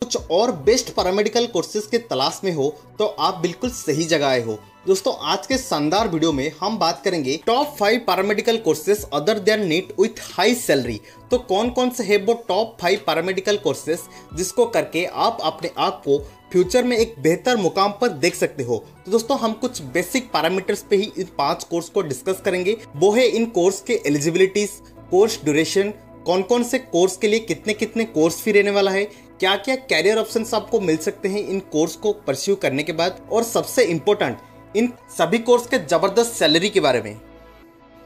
कुछ और best paramedical courses के तलाश में हो तो आप बिल्कुल सही जगह आए हो। दोस्तों आज के शानदार वीडियो में हम बात करेंगे top 5 paramedical courses other than NEET with high salary. तो कौन कौन से है वो टॉप 5 पैरामेडिकल कोर्सेज जिसको करके आप अपने आप को फ्यूचर में एक बेहतर मुकाम पर देख सकते हो। तो दोस्तों हम कुछ बेसिक पैरामीटर्स पे ही इन 5 कोर्स को डिस्कस करेंगे। वो है इन कोर्स के एलिजिबिलिटीज, कोर्स ड्यूरेशन, कौन कौन से कोर्स के लिए कितने कितने कोर्स फी रहने वाला है, क्या क्या कैरियर ऑप्शंस आपको मिल सकते हैं इन कोर्स को परस्यू करने के बाद, और सबसे इम्पोर्टेंट इन सभी कोर्स के जबरदस्त सैलरी के बारे में।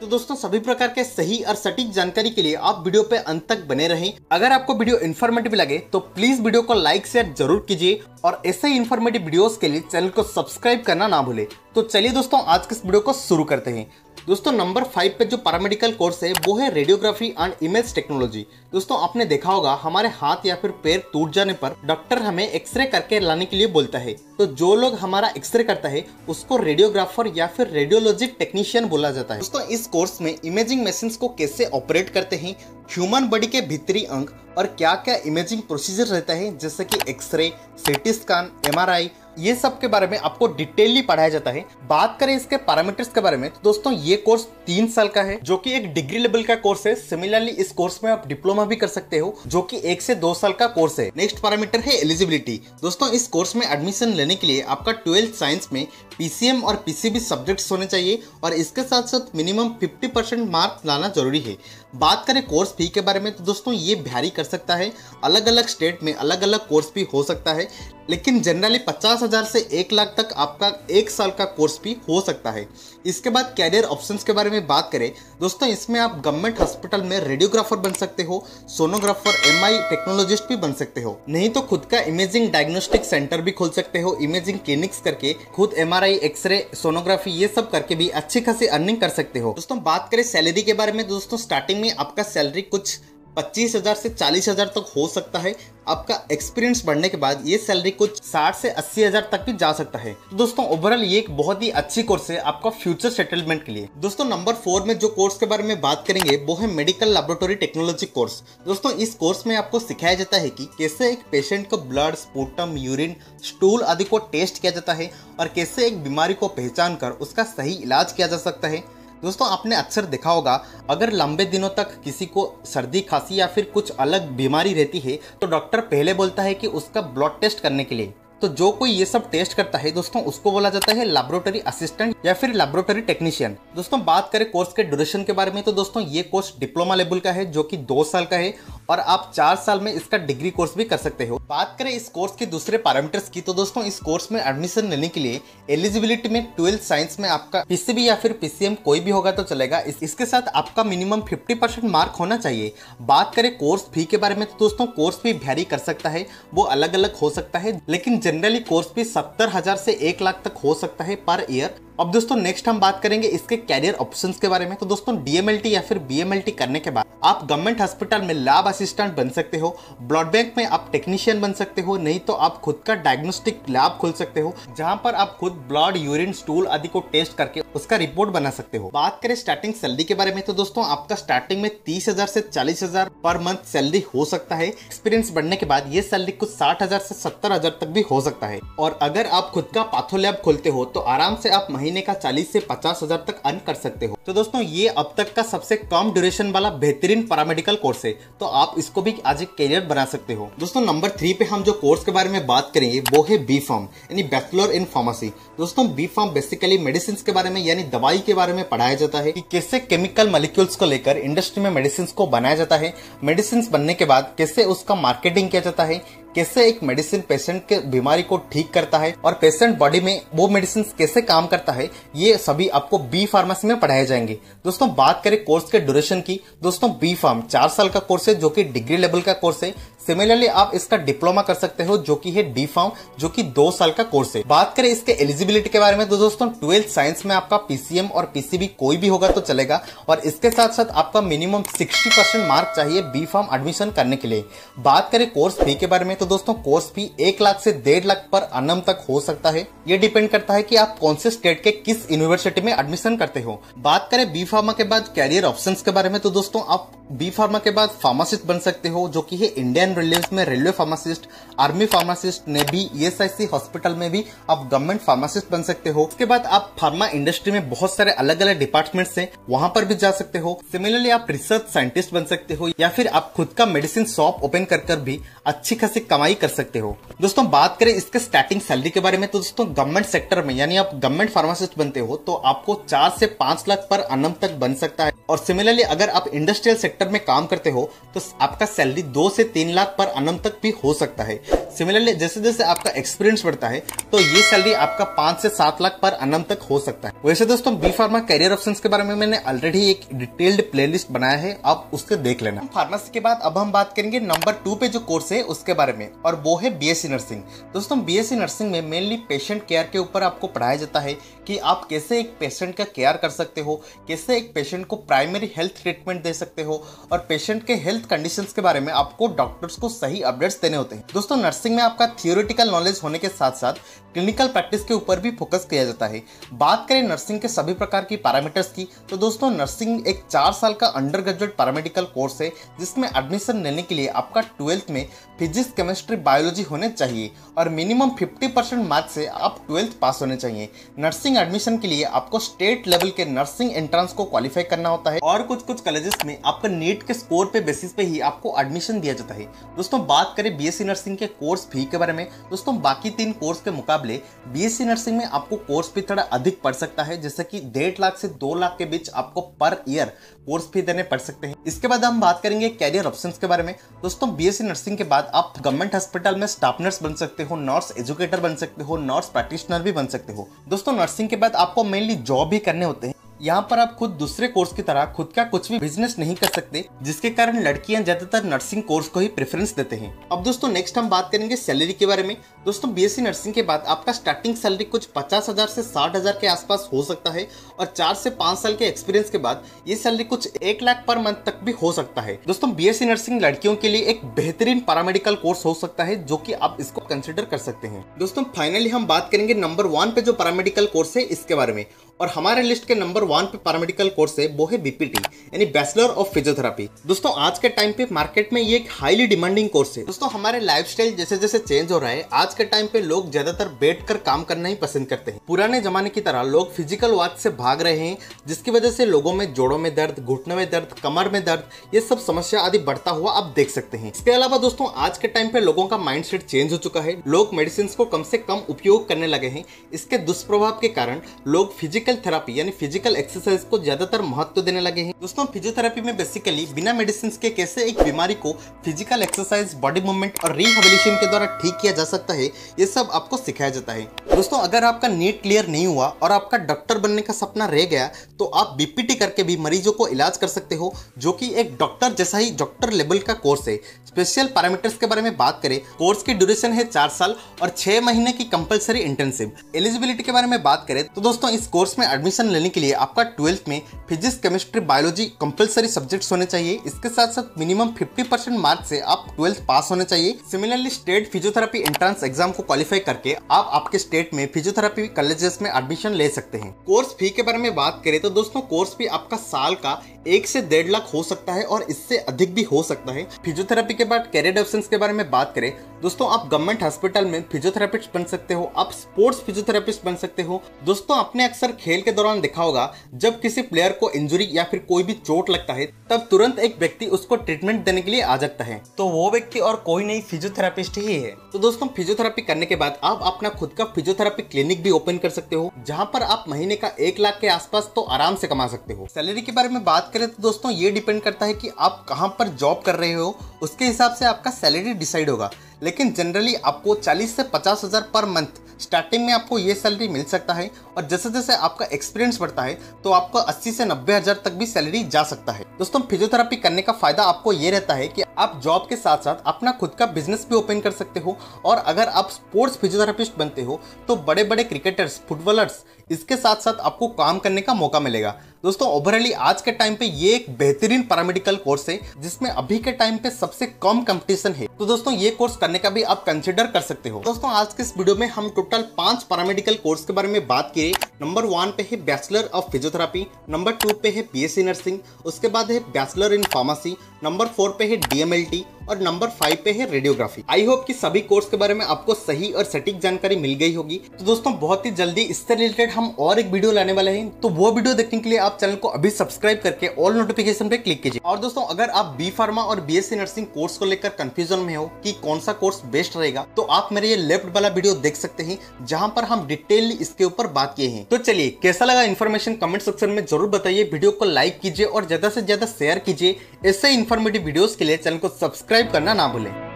तो दोस्तों सभी प्रकार के सही और सटीक जानकारी के लिए आप वीडियो पे अंत तक बने रहें। अगर आपको वीडियो इन्फॉर्मेटिव लगे तो प्लीज वीडियो को लाइक शेयर जरूर कीजिए और ऐसे ही इन्फॉर्मेटिव वीडियोस के लिए चैनल को सब्सक्राइब करना ना भूले। तो चलिए दोस्तों आज के इस वीडियो को शुरू करते हैं। दोस्तों नंबर 5 पे जो पैरामेडिकल कोर्स है वो है रेडियोग्राफी एंड इमेज टेक्नोलॉजी। दोस्तों आपने देखा होगा हमारे हाथ या फिर पैर टूट जाने पर डॉक्टर हमें एक्सरे करके लाने के लिए बोलता है। तो जो लोग हमारा एक्सरे करता है उसको रेडियोग्राफर या फिर रेडियोलॉजिक टेक्नीशियन बोला जाता है। दोस्तों इस कोर्स में इमेजिंग मशीन्स को कैसे ऑपरेट करते हैं, ह्यूमन बॉडी के भीतरी अंग और क्या क्या इमेजिंग प्रोसीजर रहता है जैसे कि एक्सरे, सीटी स्कैन, एमआरआई, ये सब के बारे में आपको डिटेलली पढ़ाया जाता है। बात करें इसके पैरामीटर्स के बारे में तो दोस्तों ये कोर्स 3 साल का है जो कि एक डिग्री लेवल का कोर्स है। सिमिलरली इस कोर्स में आप डिप्लोमा भी कर सकते हो जो कि 1 से 2 साल का कोर्स है। नेक्स्ट पैरामीटर है एलिजिबिलिटी। दोस्तों इस कोर्स में एडमिशन लेने के लिए आपका 12th साइंस में पीसीएम और पीसीबी सब्जेक्ट्स होने चाहिए और इसके साथ साथ मिनिमम 50% मार्क लाना जरूरी है। बात करें कोर्स फी के बारे में तो दोस्तों ये वैरी कर सकता है, अलग अलग स्टेट में अलग अलग कोर्स फी हो सकता है, लेकिन जनरली 50,000 से 1 लाख तक आपका 1 साल का कोर्स फी हो सकता है। इसके बाद कैरियर ऑप्शंस के बारे में बात करें दोस्तों इसमें आप गवर्नमेंट हॉस्पिटल में रेडियोग्राफर बन सकते हो, सोनोग्राफर, एमआई टेक्नोलॉजिस्ट भी बन सकते हो, नहीं तो खुद का इमेजिंग डायग्नोस्टिक सेंटर भी खोल सकते हो। इमेजिंग क्लिनिक्स करके खुद एमआरआई, एक्सरे, सोनोग्राफी ये सब करके भी अच्छी खासी अर्निंग कर सकते हो। दोस्तों बात करें सैलरी के बारे में दोस्तों स्टार्टिंग में आपका सैलरी कुछ 25,000 से 40,000 तक हो सकता है। आपका एक्सपीरियंस बढ़ने के बाद ये सैलरी कुछ 60 से 80,000 तक भी जा सकता है। तो दोस्तों ओवरऑल ये एक बहुत ही अच्छी कोर्स है आपका फ्यूचर सेटलमेंट के लिए। दोस्तों नंबर 4 में जो कोर्स के बारे में बात करेंगे वो है मेडिकल लैबोरेटरी टेक्नोलॉजी कोर्स। दोस्तों इस कोर्स में आपको सिखाया जाता है कि कैसे एक पेशेंट को ब्लड, स्पूटम, यूरिन, स्टूल आदि को टेस्ट किया जाता है और कैसे एक बीमारी को पहचान कर उसका सही इलाज किया जा सकता है। दोस्तों आपने अक्सर देखा होगा अगर लंबे दिनों तक किसी को सर्दी, खांसी या फिर कुछ अलग बीमारी रहती है तो डॉक्टर पहले बोलता है कि उसका ब्लड टेस्ट करने के लिए। तो जो कोई ये सब टेस्ट करता है दोस्तों उसको बोला जाता है लैबोरेटरी असिस्टेंट या फिर लैबोरेटरी टेक्नीशियन। दोस्तों बात करें कोर्स के ड्यूरेशन के बारे में तो दोस्तों ये कोर्स डिप्लोमा लेवल का है जो कि 2 साल का है और आप 4 साल में इसका डिग्री कोर्स भी कर सकते हो। बात करें इस कोर्स के दूसरे पैरामीटर्स की तो दोस्तों इस कोर्स में एडमिशन लेने के लिए एलिजिबिलिटी में 12th साइंस में आपका पीसीबी या फिर पीसीएम कोई भी होगा तो चलेगा। इसके साथ आपका मिनिमम 50% मार्क होना चाहिए। बात करें कोर्स फी के बारे में तो दोस्तों कोर्स फी वैरी कर सकता है, वो अलग अलग हो सकता है, लेकिन जनरली कोर्स फी 70,000 से 1 लाख तक हो सकता है पर ईयर। अब दोस्तों नेक्स्ट हम बात करेंगे इसके कैरियर ऑप्शंस के बारे में। तो दोस्तों डीएमएलटी या फिर बीएमएलटी करने के बाद आप गवर्नमेंट हॉस्पिटल में लैब असिस्टेंट बन सकते हो, ब्लड बैंक में आप टेक्नीशियन बन सकते हो, नहीं तो आप खुद का डायग्नोस्टिक लैब खोल सकते हो जहां पर आप खुद ब्लड, यूरिन, स्टूल आदि को टेस्ट करके उसका रिपोर्ट बना सकते हो। बात करें स्टार्टिंग सैलरी के बारे में तो दोस्तों आपका स्टार्टिंग में 30,000 से 40,000 पर मंथ सैलरी हो सकता है। एक्सपीरियंस बढ़ने के बाद ये सैलरी कुछ 60,000 से 70,000 तक भी हो सकता है और अगर आप खुद का पाथो लैब खोलते हो तो आराम से आप महीने का 40 से 50,000 तक अर्न कर सकते हो। तो दोस्तों ये अब तक का सबसे कम ड्यूरेशन वाला बेहतरीन पैरामेडिकल कोर्स है, तो आप इसको भी आज एक कैरियर बना सकते हो। दोस्तों नंबर 3 पे हम जो कोर्स के बारे में बात करेंगे वो है बी फार्म यानी बैचलर इन फार्मेसी। दोस्तों बी फार्म बेसिकली मेडिसिन के बारे में यानी दवाई के बारे में पढ़ाया जाता है कि कैसे केमिकल मॉलिक्यूल्स को लेकर इंडस्ट्री में मेडिसिन को बनाया जाता है, मेडिसिन बनने के बाद कैसे उसका मार्केटिंग किया जाता है, कैसे एक मेडिसिन पेशेंट के बीमारी को ठीक करता है और पेशेंट बॉडी में वो मेडिसिन कैसे काम करता है, ये सभी आपको बी फार्मेसी में पढ़ाए जाएंगे। दोस्तों बात करें कोर्स के ड्यूरेशन की, दोस्तों बी फार्म 4 साल का कोर्स है जो कि डिग्री लेवल का कोर्स है। सिमिलरली आप इसका डिप्लोमा कर सकते हो जो कि है डी फार्म जो कि 2 साल का कोर्स है। बात करें इसके एलिजिबिलिटी के बारे में तो दोस्तों 12th साइंस में आपका पीसीएम और पीसीबी कोई भी होगा तो चलेगा और इसके साथ साथ आपका मिनिमम 60% मार्क चाहिए बी फार्म एडमिशन करने के लिए। बात करें कोर्स फी के बारे में तो दोस्तों कोर्स फी 1 लाख से 1.5 लाख पर अन्नम तक हो सकता है। ये डिपेंड करता है कि आप कौन से स्टेट के किस यूनिवर्सिटी में एडमिशन करते हो। बात करें बी फार्मा के बाद कैरियर ऑप्शंस के बारे में तो दोस्तों आप बी फार्मा के बाद फार्मासिस्ट बन सकते हो जो कि है इंडियन लाइन रेलवेज में railway pharmacist, army pharmacist, navy, ESIC hospital में भी आप गवर्नमेंट फार्मासिस्ट बन सकते हो। उसके बाद आप फार्मा इंडस्ट्री में बहुत सारे अलग अलग डिपार्टमेंट्स हैं, वहां पर भी जा सकते हो। सिमिलरली आप रिसर्च साइंटिस्ट बन सकते हो या फिर आप खुद का मेडिसिन शॉप ओपन कर भी अच्छी खासी कमाई कर सकते हो। दोस्तों बात करें इसके स्टार्टिंग सैलरी के बारे में, तो दोस्तों गवर्नमेंट सेक्टर में यानी आप गवर्नमेंट फार्मासिस्ट बनते हो तो आपको 4 से 5 लाख पर annum तक बन सकता है। और सिमिलरली अगर आप इंडस्ट्रियल सेक्टर में काम करते हो तो आपका सैलरी 2 से 3 लाख पर annum तक भी हो सकता है। सिमिलरली जैसे जैसे आपका एक्सपीरियंस बढ़ता है तो ये सैलरी आपका 5 से 7 लाख पर annum तक हो सकता है। वैसे दोस्तों बी फार्मा कैरियर ऑप्शंस के बारे में मैंने ऑलरेडी एक डिटेल्ड प्लेलिस्ट बनाया है, आप उसके देख लेना। फार्मेसी के बाद अब हम बात करेंगे नंबर 2 पे जो कोर्स है उसके बारे में, और वो है बीएससी नर्सिंग। दोस्तों बीएससी नर्सिंग में मेनली पेशेंट केयर के ऊपर आपको पढ़ाया जाता है कि आप कैसे एक पेशेंट का केयर कर सकते हो, कैसे एक पेशेंट को प्राइमरी हेल्थ ट्रीटमेंट दे सकते हो, और पेशेंट के हेल्थ कंडीशंस के बारे में आपको डॉक्टर्स को सही अपडेट्स देने होते हैं। दोस्तों नर्सिंग में आपका थियोरेटिकल नॉलेज होने के साथ साथ क्लिनिकल प्रैक्टिस के ऊपर भी फोकस किया जाता है। बात करें नर्सिंग के सभी प्रकार की पैरामीटर्स की, तो दोस्तों नर्सिंग एक 4 साल का अंडर ग्रेजुएट पैरामेडिकल कोर्स है जिसमें एडमिशन लेने के लिए आपका 12th में फिजिक्स, केमिस्ट्री, बायोलॉजी होने चाहिए और मिनिमम 50% मार्क्स से आप 12th पास होने चाहिए। नर्सिंग एडमिशन के लिए आपको स्टेट लेवल के नर्सिंग एंट्रेंस को क्वालिफाई करना होता है और कुछ कॉलेजेस में आपका नीट के स्कोर पे बेसिस पे ही आपको एडमिशन दिया जाता है। दोस्तों बात करें बीएससी नर्सिंग के कोर्स फी के बारे में, दोस्तों बाकी 3 कोर्स के मुकाबले बीएससी नर्सिंग में आपको कोर्स फी थोड़ा अधिक पड़ सकता है, जैसे कि 1.5 लाख से 2 लाख के बीच आपको पर ईयर कोर्स फी देने पड़ सकते हैं। इसके बाद हम बात करेंगे कैरियर ऑप्शंस के बारे में। दोस्तों बीएससी नर्सिंग के बाद आप गवर्नमेंट हॉस्पिटल में स्टाफ नर्स बन सकते हो, नर्स एजुकेटर बन सकते हो, नर्स प्रैक्टिशनर भी बन सकते हो। दोस्तों नर्सिंग के बाद आपको मेनली जॉब भी करने होते हैं। यहाँ पर आप खुद दूसरे कोर्स की तरह खुद का कुछ भी बिजनेस नहीं कर सकते, जिसके कारण लड़कियां ज्यादातर नर्सिंग कोर्स को ही प्रेफरेंस देते हैं। अब दोस्तों नेक्स्ट हम बात करेंगे सैलरी के बारे में। दोस्तों बीएससी नर्सिंग के बाद आपका स्टार्टिंग सैलरी कुछ 50,000 से 60,000 के आसपास हो सकता है और 4 से 5 साल के एक्सपीरियंस के बाद ये सैलरी कुछ 1 लाख पर मंथ तक भी हो सकता है। दोस्तों बीएससी नर्सिंग लड़कियों के लिए एक बेहतरीन पैरामेडिकल कोर्स हो सकता है जो कि आप इसको कंसिडर कर सकते हैं। दोस्तों फाइनली हम बात करेंगे नंबर 1 पे जो पैरामेडिकल कोर्स है इसके बारे में, और हमारे लिस्ट के नंबर 1 पे पैरामेडिकल कोर्स है वो है बीपीटी यानी बैचलर ऑफ फिजियोथेरेपी। दोस्तों आज के टाइम पे मार्केट में ये एक हाईली डिमांडिंग कोर्स है। दोस्तों हमारे लाइफस्टाइल जैसे जैसे चेंज हो रहा है, आज के टाइम पे लोग ज्यादातर बैठकर काम करना ही पसंद करते हैं। पुराने जमाने की तरह लोग फिजिकल वर्क से भाग रहे हैं, जिसकी वजह से लोगों में जोड़ों में दर्द, घुटनों में दर्द, कमर में दर्द, ये सब समस्या आदि बढ़ता हुआ आप देख सकते हैं। इसके अलावा दोस्तों आज के टाइम पे लोगों का माइंडसेट चेंज हो चुका है, लोग मेडिसिन को कम से कम उपयोग करने लगे हैं। इसके दुष्प्रभाव के कारण लोग फिजिकल थेरेपी यानी फिजिकल एक्सरसाइज को ज्यादातर महत्व देने लगे हैं। दोस्तों फिजियोथेरेपी में बेसिकली बिना मेडिसिन के कैसे एक बीमारी को फिजिकल एक्सरसाइज, बॉडी मूवमेंट और रिहेबिलिटेशन के द्वारा ठीक किया जा सकता है, ये सब आपको सिखाया जाता है। दोस्तों अगर आपका नीट क्लियर नहीं हुआ और आपका डॉक्टर बनने का सपना रह गया तो आप बीपीटी करके भी मरीजों को इलाज कर सकते हो, जो कि एक डॉक्टर जैसा ही डॉक्टर लेवल का कोर्स है। स्पेशल पैरामीटर्स के बारे में बात करें, कोर्स की ड्यूरेशन है 4 साल और 6 महीने की कंपलसरी इंटर्नशिप। एलिजिबिलिटी के बारे में बात करें तो दोस्तों इस कोर्स में एडमिशन लेने के लिए आपका 12th में physics, chemistry, biology compulsory subjects होने चाहिए। इसके साथ साथ मिनिमम 50% मार्क्स से आप 12th पास होने चाहिए। Similarly state physiotherapy entrance exam को क्वालिफाई करके आप आपके स्टेट में फिजियोथेरेपी कॉलेजेस में एडमिशन ले सकते हैं। कोर्स फी के बारे में बात करें तो दोस्तों कोर्स फी आपका साल का 1 से 1.5 लाख हो सकता है और इससे अधिक भी हो सकता है। फिजियोथेरेपी के बाद कैरियर ऑप्शंस के बारे में बात करें दोस्तों, आप गवर्नमेंट हॉस्पिटल में फिजियोथेरेपिस्ट बन सकते हो, आप स्पोर्ट्स फिजियोथेरेपिस्ट बन सकते हो। दोस्तों आपने अक्सर खेल के दौरान देखा होगा, जब किसी प्लेयर को इंजरी या फिर कोई भी चोट लगता है तब तुरंत एक व्यक्ति उसको ट्रीटमेंट देने के लिए आ जाता है, तो वो व्यक्ति और कोई नहीं फिजियोथेरेपिस्ट ही है। तो दोस्तों फिजियोथेरेपी करने के बाद आप अपना खुद का फिजियोथेरेपी क्लिनिक भी ओपन कर सकते हो, जहां पर आप महीने का 1 लाख के आसपास तो आराम से कमा सकते हो। सैलरी के बारे में बात करें तो दोस्तों ये डिपेंड करता है कि आप कहां पर जॉब कर रहे हो, उसके हिसाब से आपका सैलरी डिसाइड होगा। लेकिन जनरली आपको 40 से 50 हजार पर मंथ स्टार्टिंग में आपको ये सैलरी मिल सकता है, और जैसे जैसे आपका एक्सपीरियंस बढ़ता है तो आपको 80 से 90 हजार तक भी सैलरी जा सकता है। दोस्तों फिजियोथेरेपी करने का फायदा आपको ये रहता है कि आप जॉब के साथ साथ अपना खुद का बिजनेस भी ओपन कर सकते हो, और अगर आप स्पोर्ट्स फिजियोथेरेपिस्ट बनते हो तो बड़े बड़े क्रिकेटर्स, फुटबॉलर्स, इसके साथ साथ आपको काम करने का मौका मिलेगा। दोस्तों ओवरऑली आज के टाइम पे ये एक बेहतरीन पैरामेडिकल कोर्स है जिसमें अभी के टाइम पे सबसे कम कंपटीशन है, तो दोस्तों ये कोर्स करने का भी आप कंसिडर कर सकते हो। दोस्तों आज के इस वीडियो में हम टोटल 5 पैरामेडिकल कोर्स के बारे में बात किए। नंबर 1 पे है बैचलर ऑफ फिजियोथेरेपी, नंबर 2 पे है बीएससी नर्सिंग, उसके बाद है बैचलर इन फार्मेसी, नंबर 4 पे है डीएमएलटी, और नंबर 5 पे है रेडियोग्राफी। आई होप कि सभी कोर्स के बारे में आपको सही और सटीक जानकारी मिल गई होगी। तो दोस्तों बहुत ही जल्दी इससे रिलेटेड हम और एक वीडियो लाने वाले हैं, तो वो वीडियो देखने के लिए आप चैनल को अभी सब्सक्राइब करके ऑल नोटिफिकेशन पे क्लिक कीजिए। और दोस्तों अगर आप बी फार्मा और बीएससी नर्सिंग कोर्स को लेकर कंफ्यूजन में हो कि कौन सा कोर्स बेस्ट रहेगा, तो आप मेरे ये लेफ्ट वाला वीडियो देख सकते हैं जहां पर हम डिटेलली इसके ऊपर बात किए हैं। तो चलिए, कैसा लगा इन्फॉर्मेशन कमेंट सेक्शन में जरूर बताइए, वीडियो को लाइक कीजिए और ज्यादा से ज्यादा शेयर कीजिए। ऐसे इन्फॉर्मेटिव वीडियोस के लिए चैनल को सब्सक्राइब करना ना भूलें।